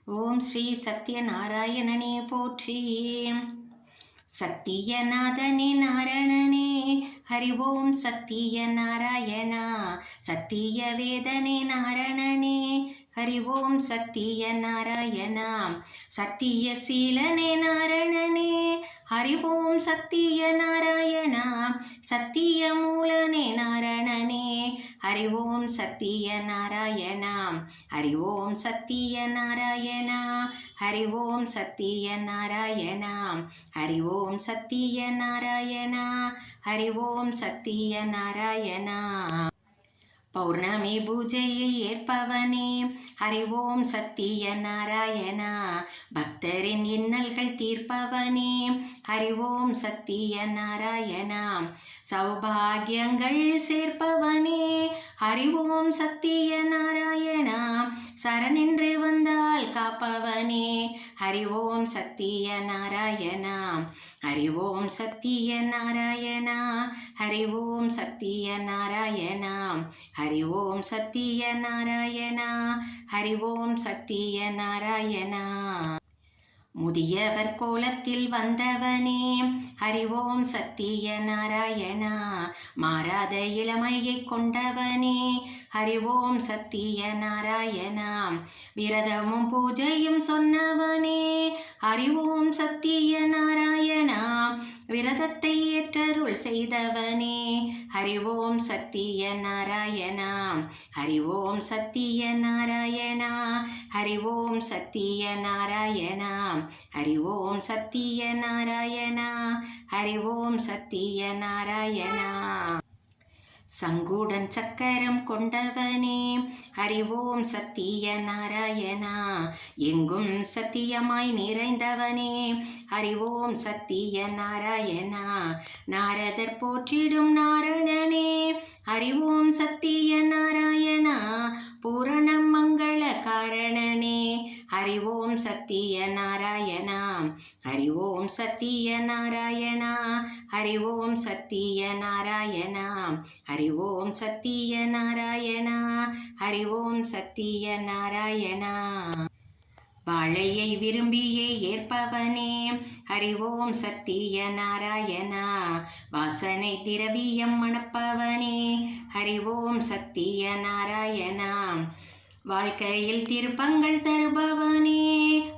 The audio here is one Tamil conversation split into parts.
ஓம் ஸ்ரீ சத்யநாராயணனே போற்றி. சத்தியநாதனே நாரணனே ஹரி ஓம் சத்திய நாராயணா. சத்திய வேதனே நாரணனே ஹரி ஓம் சத்திய நாராயணா. சத்திய சீலனே நாரணனே ஹரி ஓம் சத்திய நாராயணா. சத்திய மூலனே நாரணனே ஹரி ஓம் சத்திய நாராயணா. ஹரி ஓம் சத்திய நாராயணா. ஹரி ஓம் சத்திய நாராயணா. ஹரி ஓம் சத்திய நாராயணா. ஹரி ஓம் சத்திய நாராயணா. பௌர்ணமி பூஜையை ஏற்பவனே ஹரி ஓம் சத்திய நாராயணா. பக்தரின் இன்னல்கள் தீர்ப்பவனே ஹரி ஓம் சத்திய நாராயணா. சௌபாகியங்கள் சேர்ப்பவனே ஹரி ஓம் சத்திய நாராயணா. சரணென்று வந்தால் காப்பவனே ஹரி ஓம் சத்திய நாராயணா. ஹரி ஓம் சத்திய நாராயணா. ஹரி ஓம் சத்திய நாராயணா. ஹரி ஓம் சத்திய நாராயணா. ஹரி ஓம் சத்திய நாராயணா. முதியவர் கோலத்தில் வந்தவனே ஹரி ஓம் சத்திய நாராயணா. மாறாத இளமையை கொண்டவனே ஹரி ஓம் சத்திய நாராயணா. விரதமும் பூஜையும் சொன்னவனே ஹரி ஓம் சத்திய நாராயணா. விரதத்தை ஏற்றருள் செய்தவனே ஹரி ஓம் சத்திய நாராயணா. ஹரி ஓம் சத்திய நாராயணா. ஹரி ஓம் சத்திய நாராயணா. ஹரி ஓம் சத்திய நாராயணா. ஹரி ஓம் சத்திய நாராயணா. சங்குடன் சக்கரம் கொண்டவனே ஹரி ஓம் சத்திய நாராயணா. எங்கும் சத்தியமாய் நிறைந்தவனே ஹரி ஓம் சத்திய நாராயணா. நாரதர் போற்றிடும் நாரணனே ஹரி ஓம் சத்திய நாராயணா. பூரணம் மங்கள காரணனே ஹரி ஓம் சத்திய நாராயணா. ஹரி ஓம் சத்திய நாராயணா. ஹரி ஓம் சத்திய நாராயணா. ஹரி ஓம் சத்திய நாராயணா. ஹரி ஓம் சத்திய நாராயணா. வாழையை விரும்பியே ஏற்பவனே ஹரி ஓம் சத்திய நாராயணா. வாசனை திரவியம் மணப்பவனே ஹரி ஓம் சத்திய நாராயணா. வாழ்க்கையில் திருப்பங்கள் தருபவனே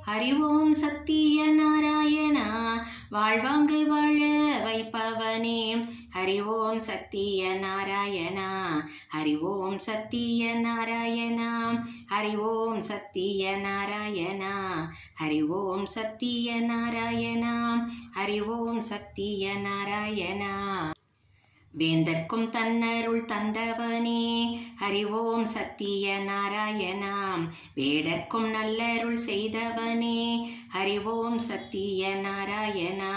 ஹரி ஓம் சத்திய நாராயணா. வாழ்வாங்கு வாழ வைப்பவனே ஹரி ஓம் சத்திய நாராயணா. ஹரி ஓம் சத்திய நாராயணா. ஹரி ஓம் சத்திய நாராயணா. ஹரி ஓம் சத்திய நாராயணா. ஹரி ஓம் சத்திய நாராயணா. வேந்தர்க்கும் தன்னருள் தந்தவனே ஹரி ஓம் சத்திய நாராயணா. வேடர்க்கும் நல்லருள் செய்தவனே ஹரி ஓம் சத்திய நாராயணா.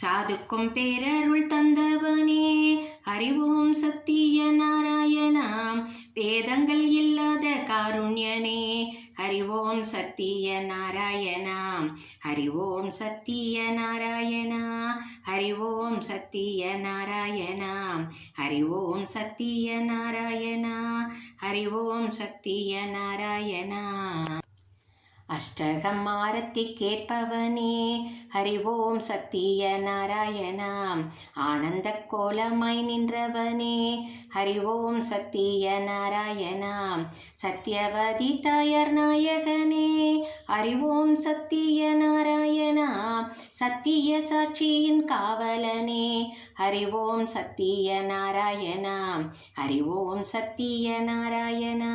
சாதுக்கும் பேரருள் தந்தவனே ஹரி ஓம் சத்திய நாராயணா. வேதங்கள் இல்லாத காருண்யனே ஹரி ஓம் சத்திய நாராயணா. ஹரி ஓம் சத்திய நாராயணா. ஹரி ஓம் சத்திய நாராயணா. ஹரி ஓம் சத்திய நாராயணா. ஹரி ஓம் சத்திய நாராயணா. அஷ்டகம் ஆரத்தி கேட்பவனே ஹரி ஓம் சத்திய நாராயணா. ஆனந்த கோலமாய் நின்றவனே ஹரி ஓம் சத்திய நாராயணா. சத்யவதி தாயார் நாயகனே ஹரி ஓம் சத்திய நாராயணா. சத்திய சாட்சியின் காவலனே ஹரி ஓம் சத்திய நாராயணா. ஹரி ஓம் சத்திய நாராயணா.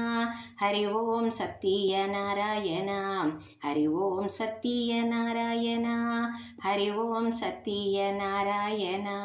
ஹரி ஓம் சத்திய நாராயணா. ஹரி ஓம் சத்திய நாராயணா. ஹரி ஓம் சத்திய நாராயணா.